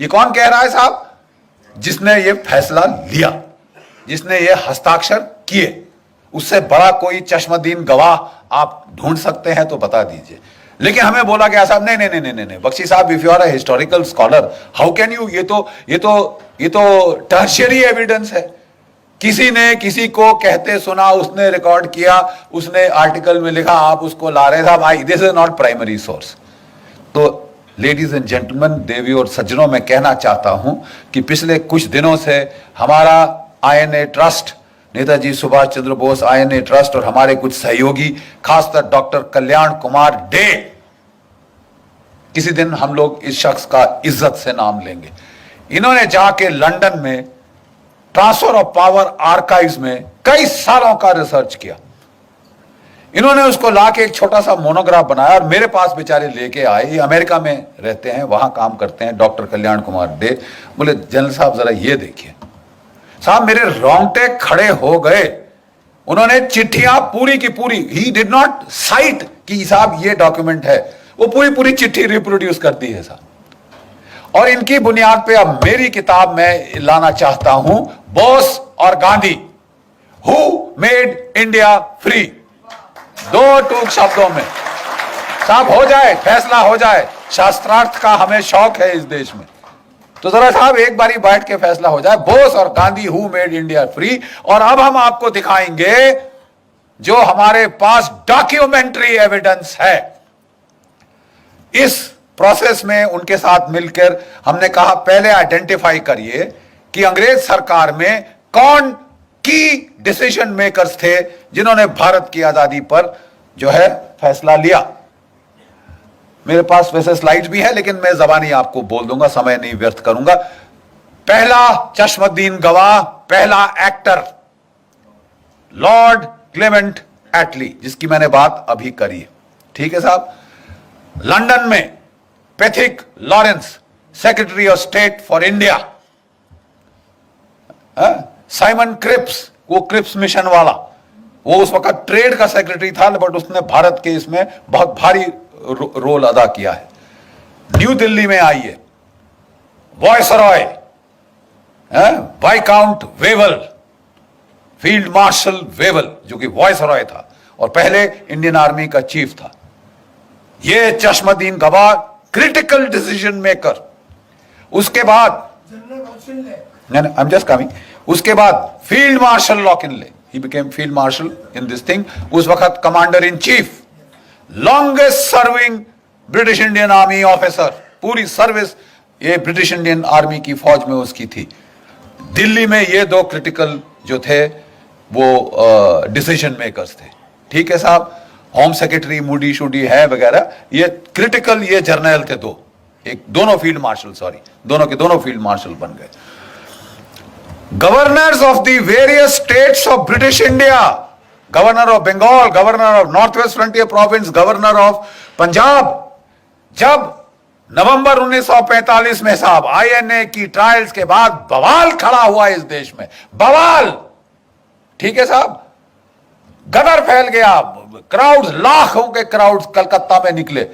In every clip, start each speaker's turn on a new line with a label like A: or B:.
A: ये कौन कह रहा है साहब? जिसने ये फैसला लिया, जिसने ये हस्ताक्षर किए। उससे बड़ा कोई चश्मदीन गवाह आप ढूंढ सकते हैं तो बता दीजिए। लेकिन हमें बोला गया साहब नहीं नहीं नहीं नहीं नहीं बख्शी साहब, if you are a historical scholar how can you, ये तो टर्शियरी एविडेंस है। किसी ने किसी को कहते सुना, उसने रिकॉर्ड किया, उसने आर्टिकल में लिखा, आप उसको ला रहे साहब, this is not primary source. तो लेडीज एंड जेंटलमैन, देवियों और सज्जनों, मैं कहना चाहता हूं कि पिछले कुछ दिनों से हमारा INA trust, Netaji Subhash Chandra Bose INA trust और हमारे कुछ सहयोगी, खासकर डॉक्टर कल्याण कुमार डे, किसी दिन हम लोग इस शख्स का इज्जत से नाम लेंगे। इन्होंने जाके लंदन में ट्रांसफर ऑफ पावर आर्काइव्स में कई सालों का रिसर्च किया। इन्होंने उसको लाके एक छोटा सा मोनोग्राफ बनाया और मेरे पास बेचारे लेके आए। ये अमेरिका में रहते हैं, वहां काम करते हैं, डॉक्टर कल्याण कुमार डे। बोले जनरल साहब जरा ये देखिए। साहब मेरे रोंगटे खड़े हो गए। उन्होंने चिट्ठियां पूरी की पूरी, ही डिड नॉट साइट कि साहब ये डॉक्यूमेंट है, वो पूरी पूरी चिट्ठी रिप्रोड्यूस करती है साहब। और इनकी बुनियाद पे अब मेरी किताब में लाना चाहता हूं, बोस और Gandhi, who made India free. दो टूक शब्दों में साहब हो जाए, फैसला हो जाए। शास्त्रार्थ का हमें शौक है इस देश में, तो जरा साहब एक बारी बैठ के फैसला हो जाए। बोस और Gandhi, who made India free. और अब हम आपको दिखाएंगे जो हमारे पास डॉक्यूमेंट्री एविडेंस है। इस प्रोसेस में उनके साथ मिलकर हमने कहा पहले आइडेंटिफाई करिए कि अंग्रेज सरकार में कौन की डिसीजन मेकर्स थे जिन्होंने भारत की आजादी पर जो है फैसला लिया। मेरे पास वैसे स्लाइड्स भी है, लेकिन मैं जबानी आपको बोल दूंगा, समय नहीं व्यर्थ करूंगा। पहला चश्मदीन गवाह, पहला एक्टर, लॉर्ड क्लेमेंट एटली, जिसकी मैंने बात अभी करी है। ठीक है साहब। लंदन में Pethick Lawrence, secretary of state for India. Simon Cripps, वो क्रिप्स मिशन वाला, वो उस वक्त ट्रेड का सेक्रेटरी था, बट उसने भारत के इसमें बहुत भारी रोल अदा किया है। न्यू दिल्ली में आइए, viceroy, viscount Wavell, field marshal Wavell, जो कि वॉयसरॉय था और पहले इंडियन आर्मी का चीफ था। ये चश्मदीन गवाह, क्रिटिकल डिसीजन मेकर। उसके बाद आई एम जस्ट कमिंग। उसके बाद फील्ड मार्शल लॉकिनले, he became field marshal in this thing. उस वक्त commander in chief, longest serving British Indian army officer, पूरी सर्विस ये ब्रिटिश इंडियन आर्मी की फौज में उसकी थी। दिल्ली में ये दो क्रिटिकल जो थे वो डिसीजन मेकर्स थे। ठीक है साहब। होम सेक्रेटरी मूडी शूडी है वगैरह, ये क्रिटिकल, ये जर्नल थे दो, एक दोनों फील्ड मार्शल, सॉरी दोनों के दोनों फील्ड मार्शल बन गए। Governors of the various states of British India, governor of Bengal, governor of North West Frontier Province, governor of Punjab. जब नवंबर 1945 में साहब आईएनए की ट्रायल्स के बाद बवाल खड़ा हुआ इस देश में, बवाल। ठीक है साहब। गदर फैल गया, क्राउड्स, लाखों के क्राउड्स कलकत्ता में निकले।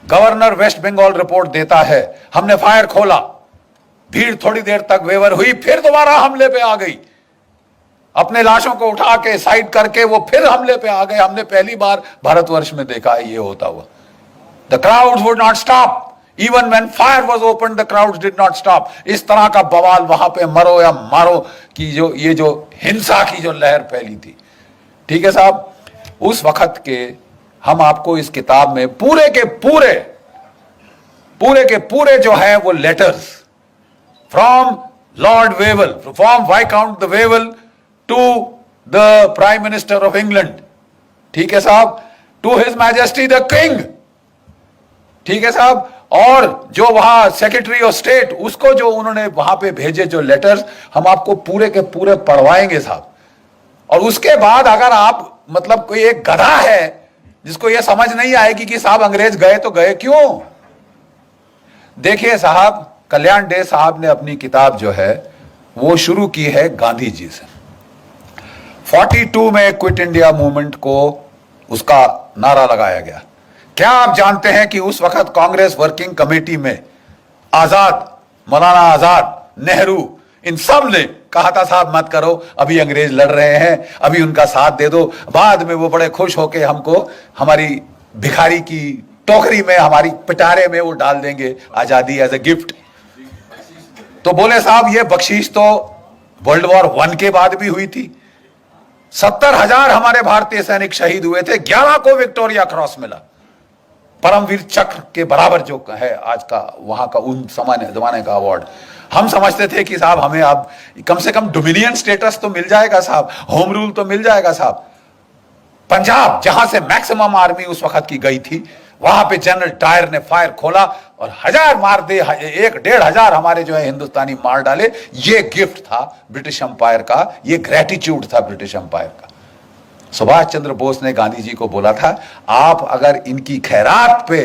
A: गवर्नर वेस्ट बंगाल रिपोर्ट देता है, हमने फायर खोला, भीड़ थोड़ी देर तक वेवर हुई, फिर दोबारा हमले पे आ गई। अपने लाशों को उठा के साइड करके वो फिर हमले पे आ गए। हमने पहली बार भारतवर्ष में देखा है ये होता हुआ। The crowds would not stop, even when fire was open the crowds did not stop. इस तरह का बवाल वहां पे, मरो या मारो की जो हिंसा की जो लहर फैली थी। ठीक है साहब। उस वक्त के हम आपको इस किताब में पूरे के पूरे जो है वो letters from Lord Wavell, from viscount the Wavell to the prime minister of England, ठीक है साहब, to his majesty the king, ठीक है साहब, और जो वहां सेक्रेटरी ऑफ स्टेट, उसको जो उन्होंने वहां पे भेजे जो लेटर्स, हम आपको पूरे के पूरे पढ़वाएंगे साहब। और उसके बाद अगर आप मतलब कोई एक गधा है जिसको यह समझ नहीं आएगी कि साहब अंग्रेज गए तो गए क्यों। देखिए साहब, कल्याण डे साहब ने अपनी किताब जो है वो शुरू की है गांधी जी से। 42 में क्विट इंडिया मूवमेंट को उसका नारा लगाया गया। क्या आप जानते हैं कि उस वक्त कांग्रेस वर्किंग कमेटी में आजाद मौलाना आजाद, नेहरू, इन सब ने कहा था साहब मत करो, अभी अंग्रेज लड़ रहे हैं, अभी उनका साथ दे दो, बाद में वो बड़े खुश होके हमको हमारी भिखारी की टोकरी में, हमारी पिटारे में वो डाल देंगे आजादी एज ए गिफ्ट। तो बोले साहब ये बख्शीश तो वर्ल्ड वॉर 1 के बाद भी हुई थी। 70,000 हमारे भारतीय सैनिक शहीद हुए थे, 11 को विक्टोरिया क्रॉस मिला, परमवीर चक्र के बराबर जो है आज का वहां का उन जमाने का अवार्ड। हम समझते थे कि साहब हमें अब कम से कम डोमिनियन स्टेटस तो मिल जाएगा साहब, होम रूल तो मिल जाएगा साहब। पंजाब जहां से मैक्सिमम आर्मी उस वक्त की गई थी, वहां पे जनरल डायर ने फायर खोला और 1000 मार दे, 1-1.5 हमारे जो है हिंदुस्तानी मार डाले। ये गिफ्ट था ब्रिटिश अंपायर का, ये ग्रेटिट्यूड था ब्रिटिश अंपायर का। सुभाष चंद्र बोस ने गांधी जी को बोला था, आप अगर इनकी खैरात पे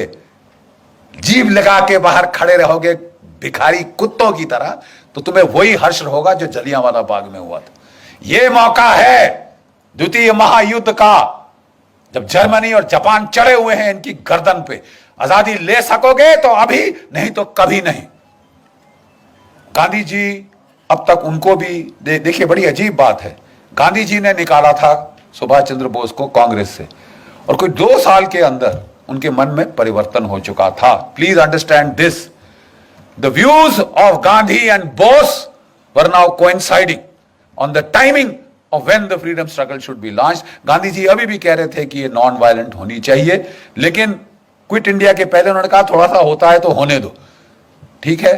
A: जीभ लगा के बाहर खड़े रहोगे भिखारी कुत्तों की तरह, तो तुम्हें वही हर्ष होगा जो जलियांवाला बाग में हुआ था। यह मौका है द्वितीय महायुद्ध का, जब जर्मनी और जापान चढ़े हुए हैं इनकी गर्दन पे। आजादी ले सकोगे तो अभी, नहीं तो कभी नहीं। गांधी जी अब तक उनको भी देखिए, बड़ी अजीब बात है, गांधी जी ने निकाला था सुभाष चंद्र बोस को कांग्रेस से, और कोई 2 साल के अंदर उनके मन में परिवर्तन हो चुका था। Please understand this, the views of Gandhi and Bose were now coinciding on the timing of when the freedom struggle should be launched। Gandhi ji अभी भी कह रहे थे कि ये नॉन वायलेंट होनी चाहिए, लेकिन क्विट इंडिया के पहले उन्होंने कहा थोड़ा सा होता है तो होने दो, ठीक है।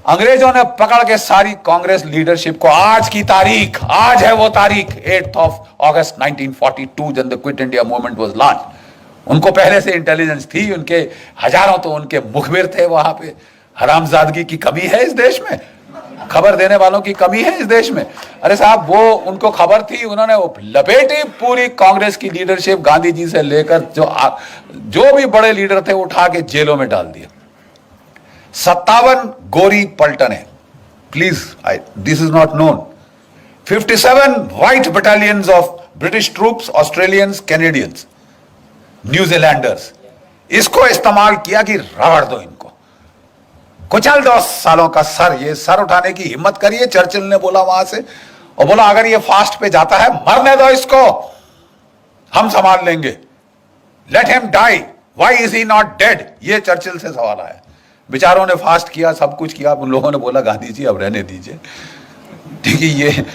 A: अंग्रेजों ने पकड़ के सारी कांग्रेस लीडरशिप को, आज की तारीख, आज है वो तारीख 8 अगस्त 1942 जब the quit India movement was launch. उनको पहले से इंटेलिजेंस थी, उनके हजारों तो उनके मुखबिर थे वहां पे। हरामजादगी की कमी है इस देश में, खबर देने वालों की कमी है इस देश में। अरे साहब वो उनको खबर थी, उन्होंने वो लपेटी पूरी कांग्रेस की लीडरशिप, गांधी जी से लेकर जो भी बड़े लीडर थे उठा के जेलों में डाल दिया। 57 गोरी पलटने, please this is not known. 57 white battalions of British troops, Australians, Canadians, New Zealanders, इसको इस्तेमाल किया कि रगड़ दो इनको, कुचल 10 सालों का सर, ये सर उठाने की हिम्मत करिए, चर्चिल ने बोला वहां से, और बोला अगर ये फास्ट पे जाता है मरने दो इसको, हम संभाल लेंगे, let him die, why is he not dead, ये चर्चिल से सवाल आया। बेचारों ने फास्ट किया, सब कुछ किया, उन लोगों ने बोला गांधी जी अब रहने दीजिए, ठीक है,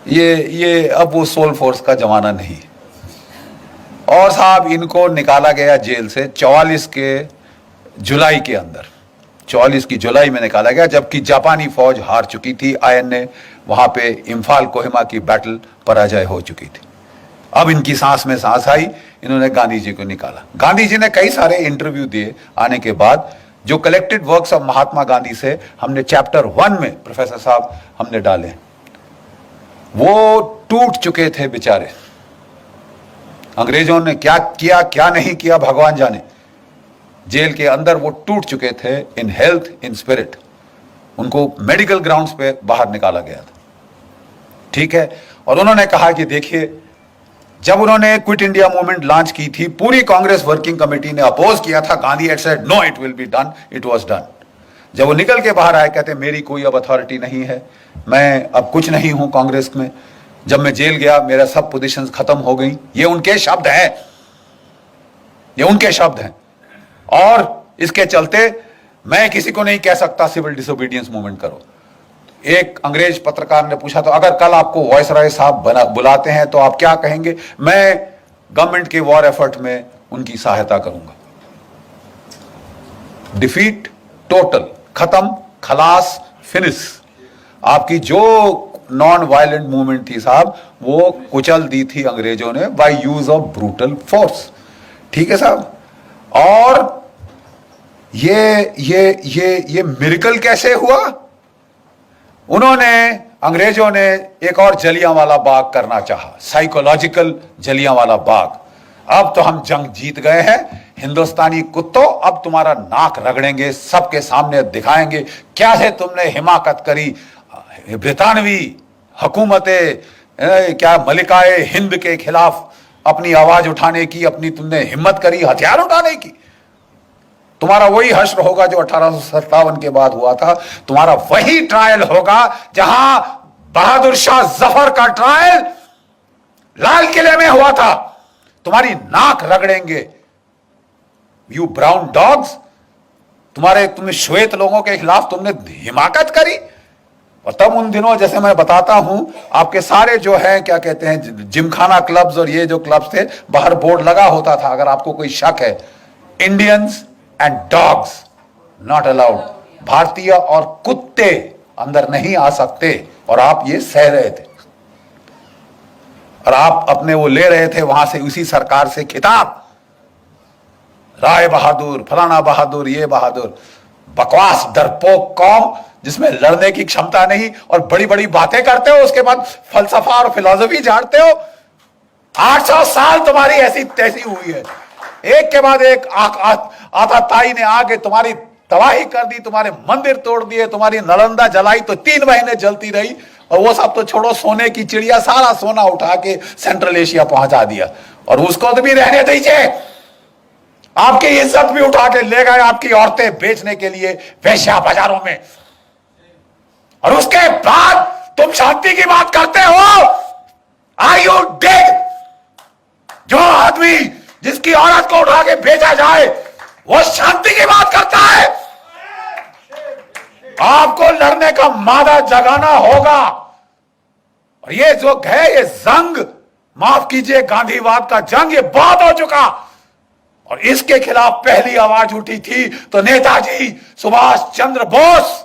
A: ये अब वो सोल फोर्स का जमाना नहीं। और साहब इनको निकाला गया जेल से 44 के जुलाई के अंदर, 44 की जुलाई में निकाला गया, जबकि जापानी फौज हार चुकी थी। आयन ने वहां पे इम्फाल कोहिमा की बैटल पराजय हो चुकी थी। अब इनकी सांस में सांस आई, इन्होंने गांधी जी को निकाला। गांधी जी ने कई सारे इंटरव्यू दिए आने के बाद, जो collected works of Mahatma Gandhi से हमने चैप्टर 1 में प्रोफेसर साहब हमने डाले, वो टूट चुके थे बेचारे। अंग्रेजों ने क्या किया क्या नहीं किया भगवान जाने, जेल के अंदर वो टूट चुके थे, इन हेल्थ, इन स्पिरिट। उनको मेडिकल ग्राउंड्स पे बाहर निकाला गया था, ठीक है। और उन्होंने कहा कि देखिए, जब उन्होंने क्विट इंडिया मूवमेंट लॉन्च की थी, पूरी कांग्रेस वर्किंग कमेटी ने अपोज किया था, Gandhi had said no it will be done, it was done. जब वो निकल के बाहर आए, कहते मेरी कोई अब अथॉरिटी नहीं है, मैं अब कुछ नहीं हूं कांग्रेस में, जब मैं जेल गया मेरा सब पोजीशंस खत्म हो गई। ये उनके शब्द हैं, ये उनके शब्द हैं। और इसके चलते मैं किसी को नहीं कह सकता सिविल डिसोबीडियंस मूवमेंट करो। एक अंग्रेज पत्रकार ने पूछा, तो अगर कल आपको वायसराय साहब बुलाते हैं तो आप क्या कहेंगे? मैं गवर्नमेंट के वॉर एफर्ट में उनकी सहायता करूंगा। डिफीट, टोटल, खत्म, खलास, फिनिश। आपकी जो नॉन वायलेंट मूवमेंट थी साहब, वो कुचल दी थी अंग्रेजों ने by use of brutal force, ठीक है साहब। और ये मिरेकल कैसे हुआ? उन्होंने, अंग्रेजों ने एक और जलियांवाला बाग करना चाहा, साइकोलॉजिकल जलियांवाला बाग। अब तो हम जंग जीत गए हैं, हिंदुस्तानी कुत्तों, अब तुम्हारा नाक रगड़ेंगे, सबके सामने दिखाएंगे क्या है तुमने हिमाकत करी, ब्रितानवी हुकूमतें, क्या मलिकाए हिंद के खिलाफ अपनी आवाज उठाने की, अपनी तुमने हिम्मत करी हथियार उठाने की। तुम्हारा वही हश्र होगा जो 1857 के बाद हुआ था। तुम्हारा वही ट्रायल होगा जहां बहादुर शाह जफर का ट्रायल लाल किले में हुआ था। तुम्हारी नाक रगड़ेंगे, यू ब्राउन डॉग्स। तुमने श्वेत लोगों के खिलाफ तुमने हिमाकत करी। और तब उन दिनों, जैसे मैं बताता हूं, आपके सारे जो है क्या कहते हैं जिमखाना क्लब्स और ये जो क्लब्स थे, बाहर बोर्ड लगा होता था, अगर आपको कोई शक है, Indians and dogs not allowed. भारतीय और कुत्ते अंदर नहीं आ सकते। और आप ये सह रहे थे और आप अपने वो ले रहे थे वहां से, उसी सरकार से खिताब, राय बहादुर, फलाना बहादुर, ये बहादुर। बकवास डरपोक कौम जिसमें लड़ने की क्षमता नहीं, और बड़ी बड़ी बातें करते हो, उसके बाद फलसफा और फिलॉसफी झाड़ते हो। 800 साल तुम्हारी ऐसी तैसी हुई है, एक के बाद एक आताताई ने आके तुम्हारी तबाही कर दी, तुम्हारे मंदिर तोड़ दिए, तुम्हारी नालंदा जलाई तो 3 महीने जलती रही। और वो सब तो छोड़ो, सोने की चिड़िया सारा सोना उठा के सेंट्रल एशिया पहुंचा दिया। और उसको तो भी रहने दीजिए, आपकी इज्जत भी उठा के ले गए आपकी औरतें बेचने के लिए वेश्या बाजारों में। और उसके बाद तुम शांति की बात करते हो। Are you dead? जो आदमी जिसकी औरत को उठा के बेचा जाए वो शांति की बात करता है। आपको लड़ने का मादा जगाना होगा। और ये जो है ये जंग, माफ कीजिए, गांधीवाद का जंग, ये बहुत हो चुका। और इसके खिलाफ पहली आवाज उठी थी तो Netaji Subhash Chandra Bose,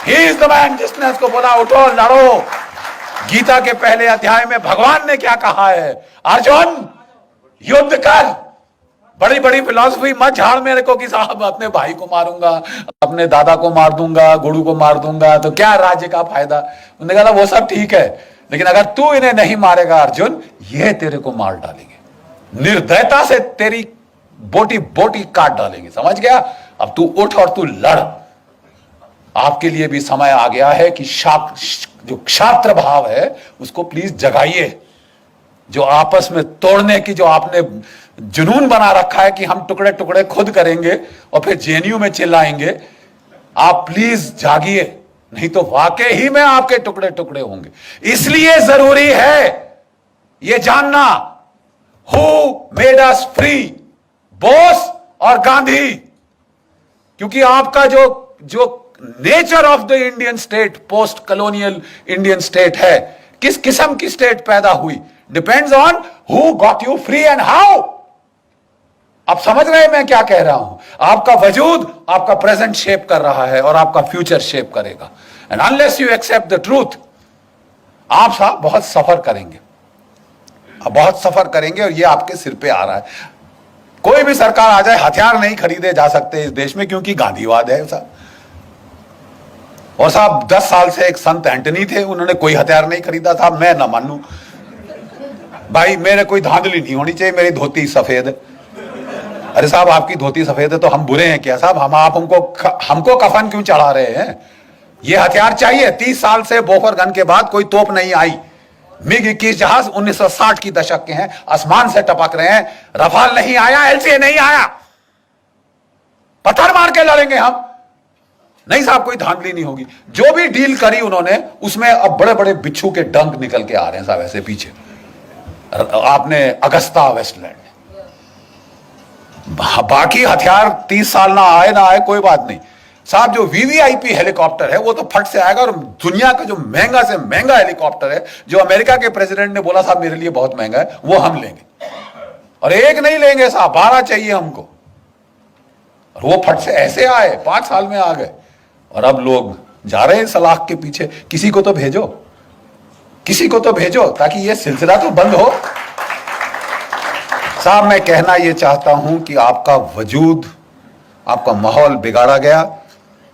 A: he is the man, जिसने उसको बोला उठो लड़ो। गीता के पहले अध्याय में भगवान ने क्या कहा है? अर्जुन युद्ध कर। बड़ी बड़ी फिलॉसफी मत झाड़ मेरे को कि साहब अपने भाई को मारूंगा, अपने दादा को मार दूंगा, गुरु को मार दूंगा तो क्या राज्य का फायदा। उन्होंने कहा वो सब ठीक है, लेकिन अगर तू इन्हें नहीं मारेगा अर्जुन, ये तेरे को मार डालेंगे, निर्दयता से तेरी बोटी बोटी काट डालेंगे। समझ गया? अब तू उठ और तू लड़। आपके लिए भी समय आ गया है कि जो क्षात्र भाव है उसको प्लीज जगाइए। जो आपस में तोड़ने की जो आपने जुनून बना रखा है कि हम टुकड़े टुकड़े खुद करेंगे और फिर जेएनयू में चिल्लाएंगे, आप प्लीज जागिए, नहीं तो वाकई ही में आपके टुकड़े टुकड़े होंगे। इसलिए जरूरी है यह जानना, who made us free, Bose और गांधी। क्योंकि आपका जो nature of the Indian state, post colonial Indian state है, किस किस्म की स्टेट पैदा हुई, depends on who got you free and how. आप समझ रहे हैं मैं क्या कह रहा हूं? आपका वजूद आपका प्रेजेंट शेप कर रहा है और आपका फ्यूचर शेप करेगा। And unless you accept the truth, आप साहब बहुत सफर करेंगे, बहुत सफर करेंगे। और ये आपके सिर पे आ रहा है। कोई भी सरकार आ जाए, हथियार नहीं खरीदे जा सकते इस देश में, क्योंकि गांधीवाद है साहब। और साहब 10 साल से एक संत एंटनी थे, उन्होंने कोई हथियार नहीं खरीदा था। मैं ना मानू भाई, मेरे कोई धांधली नहीं होनी चाहिए, मेरी धोती सफेद है। अरे साहब आपकी धोती सफेद है तो हम बुरे हैं क्या साहब? हमको कफन क्यों चढ़ा रहे हैं? ये हथियार चाहिए। 30 साल से बोफर गन के बाद कोई तोप नहीं आई। मिग 21 जहाज 1960 की दशक के हैं, आसमान से टपक रहे हैं। रफाल नहीं आया, एलसीए नहीं आया, पत्थर मार के लड़ेंगे हम। नहीं साहब, कोई धांधली नहीं होगी। जो भी डील करी उन्होंने, उसमें अब बड़े बड़े बिच्छू के डंक निकल के आ रहे हैं साहब ऐसे पीछे। आपने अगस्ता वेस्टलैंड, बाकी हथियार 30 साल ना आए कोई बात नहीं साहब। जो वीवीआईपी हेलीकॉप्टर है वो तो फट से आएगा। और दुनिया का जो महंगा से महंगा हेलीकॉप्टर है, जो अमेरिका के प्रेसिडेंट ने बोला साहब मेरे लिए बहुत महंगा है, वो हम लेंगे। और एक नहीं लेंगे साहब, 12 चाहिए हमको। और वो फट से ऐसे आए, 5 साल में आ गए। और अब लोग जा रहे हैं सलाख के पीछे। किसी को तो भेजो, किसी को तो भेजो, ताकि ये सिलसिला तो बंद हो। साहब मैं कहना यह चाहता हूं कि आपका वजूद, आपका माहौल बिगाड़ा गया।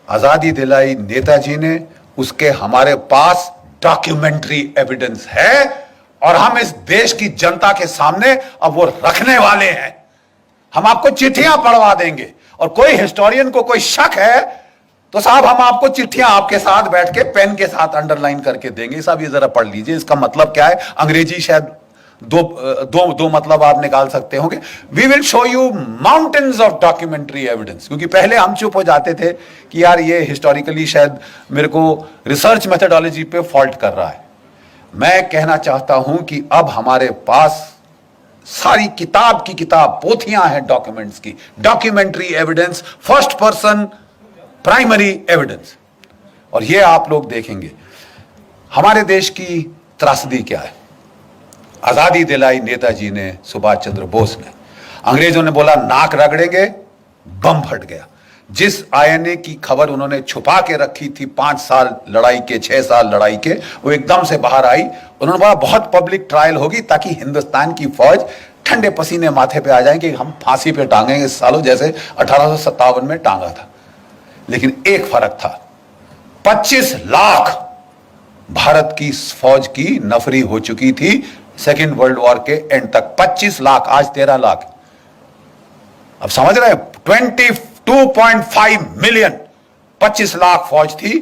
A: आजादी दिलाई नेताजी ने, उसके हमारे पास डॉक्यूमेंट्री एविडेंस है। और हम इस देश की जनता के सामने अब वो रखने वाले हैं। हम आपको चिट्ठियां पढ़वा देंगे। और कोई हिस्टोरियन को कोई शक है तो साहब हम आपको चिट्ठियां आपके साथ बैठ के पेन के साथ अंडरलाइन करके देंगे। साहब ये जरा पढ़ लीजिए, इसका मतलब क्या है। अंग्रेजी शायद दो मतलब आप निकाल सकते होंगे। We will show you mountains of documentary evidence, क्योंकि पहले हम चुप हो जाते थे कि यार ये हिस्टोरिकली शायद मेरे को रिसर्च मेथोडोलॉजी पे फॉल्ट कर रहा है। मैं कहना चाहता हूं कि अब हमारे पास सारी किताब की किताब पोथियां हैं डॉक्यूमेंट्स की, documentary evidence, first person primary evidence. और ये आप लोग देखेंगे हमारे देश की त्रासदी क्या है। आजादी दिलाई नेताजी ने, सुभाष चंद्र बोस ने। अंग्रेजों ने बोला नाक रगड़ेंगे, बम फट गया। जिस आईएनए की खबर उन्होंने छुपा के रखी थी 5 साल लड़ाई के, 6 साल लड़ाई के, वो एकदम से बाहर आई। उन्होंने बोला बहुत पब्लिक ट्रायल होगी ताकि हिंदुस्तान की फौज ठंडे पसीने माथे पे आ जाएंगे, हम फांसी पे टांगेंगे सालों, जैसे 1857 में टांगा था। लेकिन एक फर्क था, 25 लाख भारत की फौज की नफरी हो चुकी थी सेकेंड वर्ल्ड वॉर के एंड तक। 25 लाख, आज 13 लाख। अब समझ रहे हैं, 22.5 मिलियन, 25 लाख फौज थी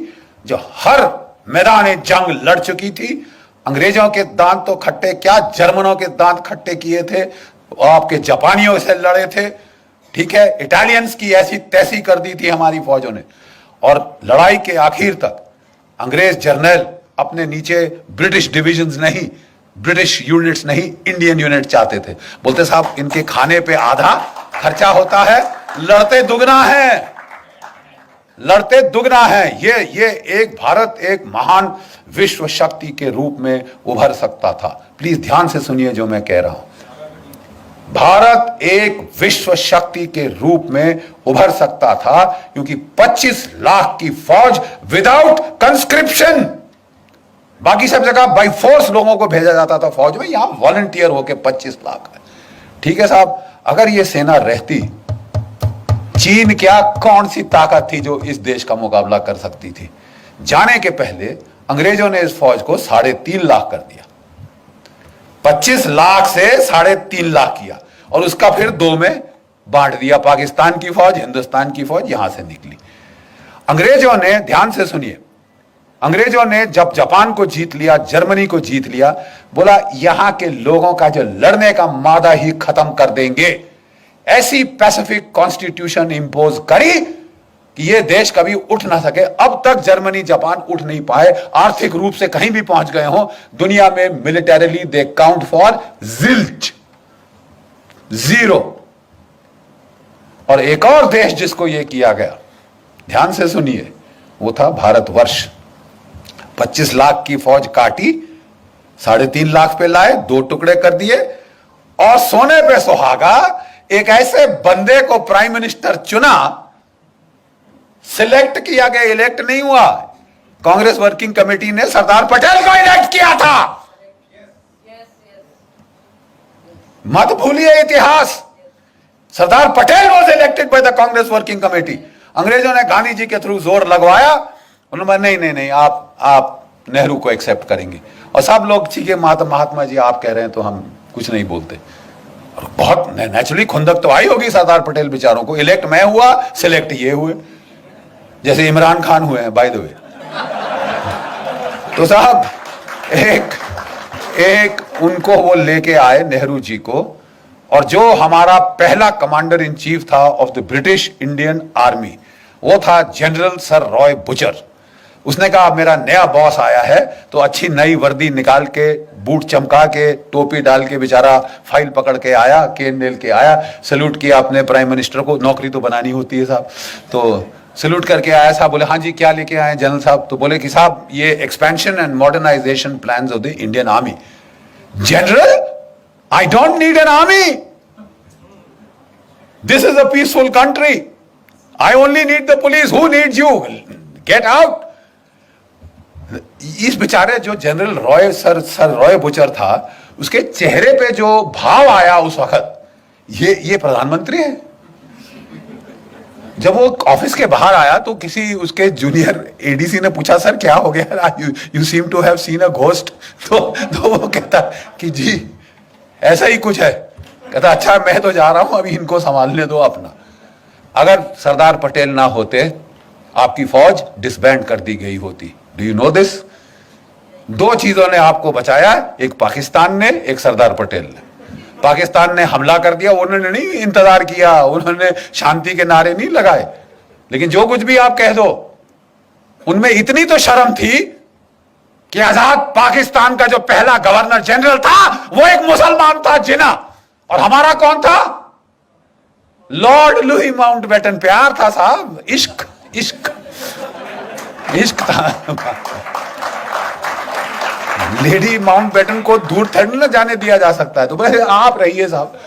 A: जो हर मैदान जंग लड़ चुकी थी। अंग्रेजों के दांत तो खट्टे क्या, जर्मनों के दांत खट्टे किए थे, आपके जापानियों से लड़े थे, ठीक है, इटालियंस की ऐसी तैसी कर दी थी हमारी फौजों ने। और लड़ाई के आखिर तक अंग्रेज जर्नल अपने नीचे ब्रिटिश डिविजन्स नहीं, ब्रिटिश यूनिट्स नहीं, इंडियन यूनिट चाहते थे। बोलते साहब इनके खाने पे आधा खर्चा होता है, लड़ते दुगना है, लड़ते दुगना है। ये एक भारत एक महान विश्व शक्ति के रूप में उभर सकता था। प्लीज ध्यान से सुनिए जो मैं कह रहा हूं। भारत एक विश्व शक्ति के रूप में उभर सकता था क्योंकि 25 लाख की फौज विदाउट कंस्क्रिप्शन, बाकी सब जगह बाई फोर्स लोगों को भेजा जाता था फौज में, यहां वॉलंटियर होके 25 लाख है। ठीक है साहब, अगर ये सेना रहती, चीन क्या कौन सी ताकत थी जो इस देश का मुकाबला कर सकती थी। जाने के पहले अंग्रेजों ने इस फौज को 3.5 लाख कर दिया, 25 लाख से 3.5 लाख किया और उसका फिर 2 में बांट दिया। पाकिस्तान की फौज, हिंदुस्तान की फौज यहां से निकली। अंग्रेजों ने, ध्यान से सुनिए, अंग्रेजों ने जब जापान को जीत लिया, जर्मनी को जीत लिया, बोला यहां के लोगों का जो लड़ने का मादा ही खत्म कर देंगे। ऐसी पैसिफिक कॉन्स्टिट्यूशन इंपोज करी कि ये देश कभी उठ ना सके। अब तक जर्मनी जापान उठ नहीं पाए, आर्थिक रूप से कहीं भी पहुंच गए हो दुनिया में, militarily they count for zilch, 0। और एक और देश जिसको ये किया गया, ध्यान से सुनिए, वो था भारतवर्ष। 25 लाख की फौज काटी, 3.5 लाख पे लाए, 2 टुकड़े कर दिए और सोने पे सुहागा एक ऐसे बंदे को प्राइम मिनिस्टर चुना, सिलेक्ट किया गया, इलेक्ट नहीं हुआ। कांग्रेस वर्किंग कमेटी ने सरदार पटेल को इलेक्ट किया था। मत भूलिए इतिहास, Sardar Patel was elected by the Congress working committee. अंग्रेजों ने गांधी जी के थ्रू जोर लगवाया, उन्होंने नहीं आप नेहरू को एक्सेप्ट करेंगे। और सब लोग ठीक है महात्मा जी आप कह रहे हैं तो हम कुछ नहीं बोलते। और बहुत नेचुरली खुंदक तो आई होगी सरदार पटेल बेचारों को, इलेक्ट मैं हुआ, सिलेक्ट ये हुए, जैसे इमरान खान हुए हैं बाय द वे। तो साहब एक उनको वो लेके आए नेहरू जी को, और जो हमारा पहला कमांडर इन चीफ था of the British Indian army, वो था जनरल सर रॉय बुचर। उसने कहा मेरा नया बॉस आया है, तो अच्छी नई वर्दी निकाल के, बूट चमका के, टोपी डाल के बेचारा फाइल पकड़ के आया, केन नेल के आया, सैल्यूट किया अपने प्राइम मिनिस्टर को, नौकरी तो बनानी होती है साहब, तो सैल्यूट करके आया। साहब बोले हाँ जी क्या लेके आए जनरल साहब? तो बोले कि साहब ये expansion and modernisation plans of the Indian army. General, I don't need an army, this is a peaceful country, I only need the police, who needs you, get out. इस बेचारे जो general Roy sir Roy Bucher था, उसके चेहरे पे जो भाव आया उस वक्त, ये प्रधानमंत्री है। जब वो ऑफिस के बाहर आया तो किसी उसके जूनियर एडीसी ने पूछा सर क्या हो गया, you seem to have seen a ghost. तो वो कहता कि जी ऐसा ही कुछ है। कहता अच्छा मैं तो जा रहा हूं, अभी इनको संभालने दो अपना। अगर सरदार पटेल ना होते, आपकी फौज डिसबैंड कर दी गई होती। Do you know this? दो चीजों ने आपको बचाया, एक पाकिस्तान ने, एक सरदार पटेल ने। पाकिस्तान ने हमला कर दिया, उन्होंने नहीं इंतजार किया, उन्होंने शांति के नारे नहीं लगाए, लेकिन जो कुछ भी आप कह दो, उनमें इतनी तो शर्म थी कि आजाद पाकिस्तान का जो पहला गवर्नर जनरल था वो एक मुसलमान था, जिना। और हमारा कौन था? Lord Louis Mountbatten. प्यार था साहब, इश्क इश्क इश्क था। लेडी माउंटबेटन को दूर थोड़ी ना जाने दिया जा सकता है, तो बोले आप रहिए साहब।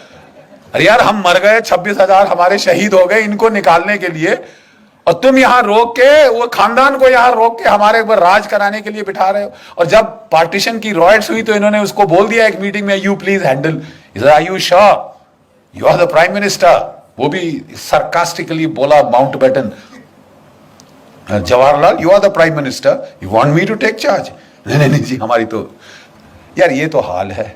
A: अरे यार, हम मर गए, 26,000 हमारे शहीद हो गए इनको निकालने के लिए, और तुम यहां रोक के, वो खानदान को यहां रोक के हमारे ऊपर राज कराने के लिए बिठा रहे हो। और जब पार्टीशन की रॉयट्स हुई तो इन्होंने उसको बोल दिया एक मीटिंग में, you please handle. Are you sure you are the prime minister? वो भी सरकास्टिकली बोला Mountbatten, Jawaharlal you are the prime minister, you want me to take charge? नहीं नहीं जी, हमारी तो यार ये तो हाल है।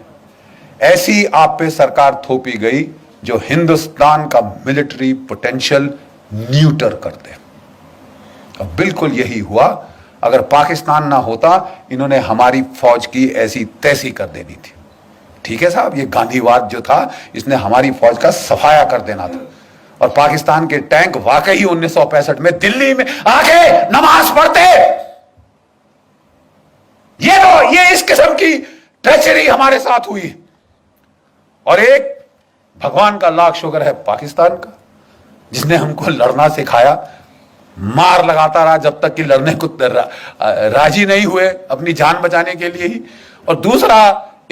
A: ऐसी आप पे सरकार थोपी गई जो हिंदुस्तान का मिलिट्री पोटेंशियल न्यूटर कर दे। अब बिल्कुल यही हुआ। अगर पाकिस्तान ना होता, इन्होंने हमारी फौज की ऐसी तैसी कर देनी थी। ठीक है साहब, ये गांधीवाद जो था, इसने हमारी फौज का सफाया कर देना था। और पाकिस्तान के टैंक वाकई 1965 में दिल्ली में आके नमाज पढ़ते। ये इस किस्म की ट्रेचरी हमारे साथ हुई। और एक भगवान का लाख शुक्र है पाकिस्तान का, जिसने हमको लड़ना सिखाया, मार लगाता रहा जब तक कि लड़ने को राजी नहीं हुए अपनी जान बचाने के लिए ही। और दूसरा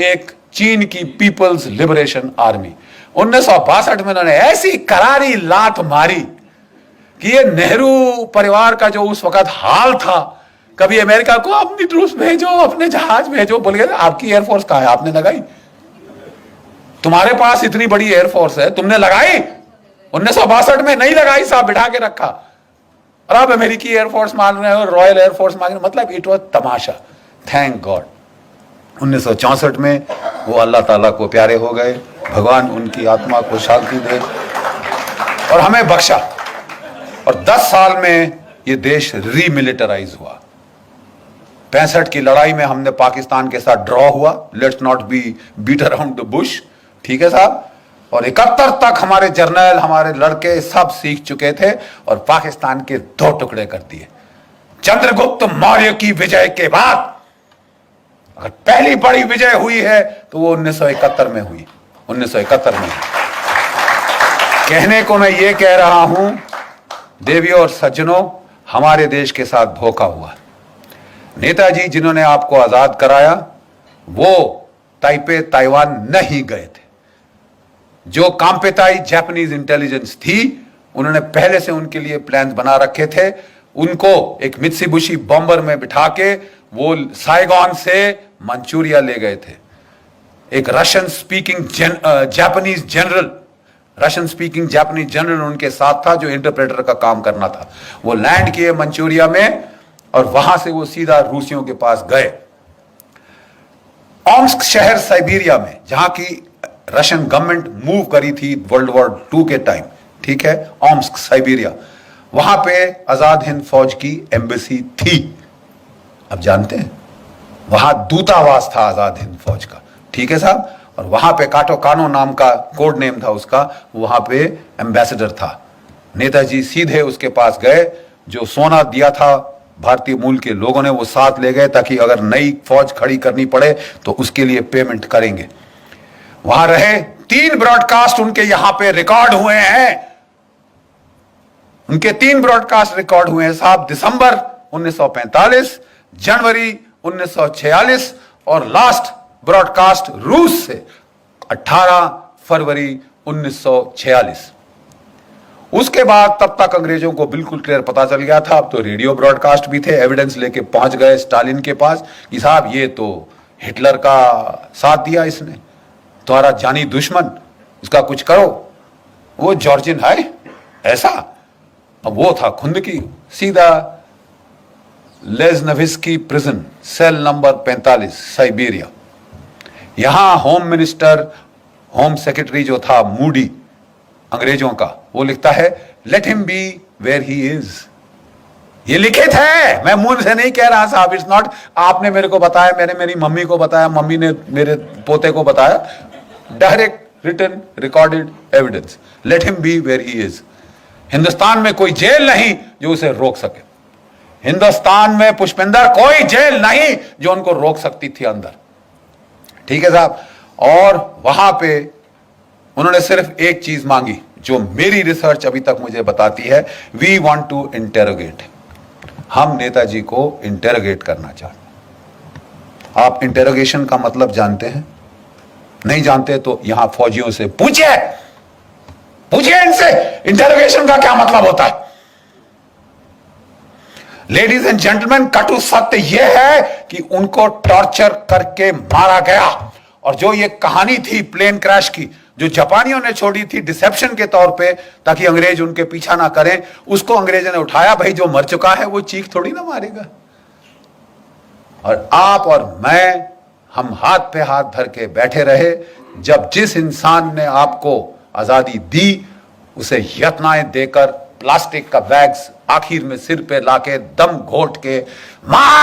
A: एक चीन की पीपल्स लिबरेशन आर्मी, 1962 में उन्होंने ऐसी करारी लात मारी कि ये नेहरू परिवार का जो उस वक्त हाल था, कभी अमेरिका को अपनी ट्रूप्स भेजो, अपने जहाज भेजो, बोल गए आपकी एयरफोर्स कहां है, आपने लगाई? तुम्हारे पास इतनी बड़ी एयरफोर्स है, तुमने लगाई? 1962 में नहीं लगाई साहब, बिठा के रखा। और आप अमेरिकी एयरफोर्स मान रहे हो, रॉयल एयरफोर्स मान रहे हो, मतलब it was Tamasha. Thank God 1964 में वो अल्लाह ताला को प्यारे हो गए, भगवान उनकी आत्मा को शांति दे और हमें बख्शा। और 10 साल में ये देश रीमिलिटराइज हुआ। 65 की लड़ाई में हमने पाकिस्तान के साथ ड्रॉ हुआ, let's not be beat around the bush, ठीक है साहब। और 71 तक हमारे जर्नल, हमारे लड़के सब सीख चुके थे और पाकिस्तान के 2 टुकड़े कर दिए। चंद्रगुप्त मौर्य की विजय के बाद अगर पहली बड़ी विजय हुई है तो वो 1971 में हुई। 1971 में कहने को मैं ये कह रहा हूं, देवियों और सज्जनों, हमारे देश के साथ धोखा हुआ। नेताजी जिन्होंने आपको आजाद कराया, वो ताइपे ताइवान नहीं गए थे। जो कांपेताई जापानीज इंटेलिजेंस थी, उन्होंने पहले से उनके लिए प्लान बना रखे थे। उनको एक मित्सुबिशी बॉम्बर में बिठा के वो साइगॉन से मंचूरिया ले गए थे। एक रशियन स्पीकिंग जापानीज जनरल उनके साथ था, जो इंटरप्रेटर का काम करना था। वो लैंड किए मंचूरिया में और वहां से वो सीधा रूसियों के पास गए। ओम्स्क शहर साइबेरिया में, जहां की रशियन गवर्नमेंट मूव करी थी वर्ल्ड वॉर 2 के टाइम, ठीक है, ओम्स्क साइबेरिया, वहां पे आजाद हिंद फौज की एम्बेसी थी। अब जानते हैं, वहां दूतावास था आजाद हिंद फौज का, ठीक है साहब। और वहां पे काटो कानो नाम का कोड नेम था उसका, वहां पे एम्बेसडर था। नेताजी सीधे उसके पास गए, जो सोना दिया था भारतीय मूल के लोगों ने वो साथ ले गए, ताकि अगर नई फौज खड़ी करनी पड़े तो उसके लिए पेमेंट करेंगे। वहां रहे, 3 ब्रॉडकास्ट उनके यहां पे रिकॉर्ड हुए हैं। उनके 3 ब्रॉडकास्ट रिकॉर्ड हुए हैं साहब, दिसंबर 1945, जनवरी 1946 और लास्ट ब्रॉडकास्ट रूस से 18 फरवरी 1946। उसके बाद तब तक अंग्रेजों को बिल्कुल क्लियर पता चल गया था। अब तो रेडियो ब्रॉडकास्ट भी थे, एविडेंस लेके पहुंच गए स्टालिन के पास कि साहब ये तो हिटलर का साथ दिया इसने, तुम्हारा जानी दुश्मन, इसका कुछ करो। वो जॉर्जिन है ऐसा। अब वो था खुंदकी, सीधा लेज़नविस्की प्रिजन, सेल नंबर 45 साइबेरिया। यहां होम मिनिस्टर, होम सेक्रेटरी जो था मूडी अंग्रेजों का, वो लिखता है let him be where he is, ये लिखित है, मैं मुंह से नहीं कह रहा साहब, इट्स नॉट आपने मेरे को बताया, मैंने मेरी मम्मी को बताया, मम्मी ने मेरे पोते को बताया, direct written recorded evidence. Let him be where he is. Hindustan में कोई जेल नहीं जो उसे रोक सके। हिंदुस्तान में पुष्पिंदर कोई जेल नहीं जो उनको रोक सकती थी अंदर। ठीक है साहब। और वहां पे उन्होंने सिर्फ एक चीज मांगी जो मेरी रिसर्च अभी तक मुझे बताती है, वी वांट टू इंटेरोगेट। हम नेताजी को इंटेरोगेट करना चाहते हैं। आप इंटेरोगेशन का मतलब जानते हैं? नहीं जानते तो यहां फौजियों से पूछिए, पूछिए इनसे इंटेरोगेशन का क्या मतलब होता है। लेडीज एंड जेंटलमैन, कटु सत्य यह है कि उनको टॉर्चर करके मारा गया। और जो ये कहानी थी प्लेन क्रैश की, जो जापानियों ने छोड़ी थी डिसेप्शन के तौर पे ताकि अंग्रेज उनके पीछा ना करें, उसको अंग्रेजों ने उठाया। भाई जो मर चुका है वो चीख थोड़ी ना मारेगा। और आप और मैं, हम हाथ पे हाथ धर के बैठे रहे। जब जिस इंसान ने आपको आजादी दी उसे यत्नाएं देकर प्लास्टिक का बैग्स आखिर में सिर पे लाके दम घोट के मार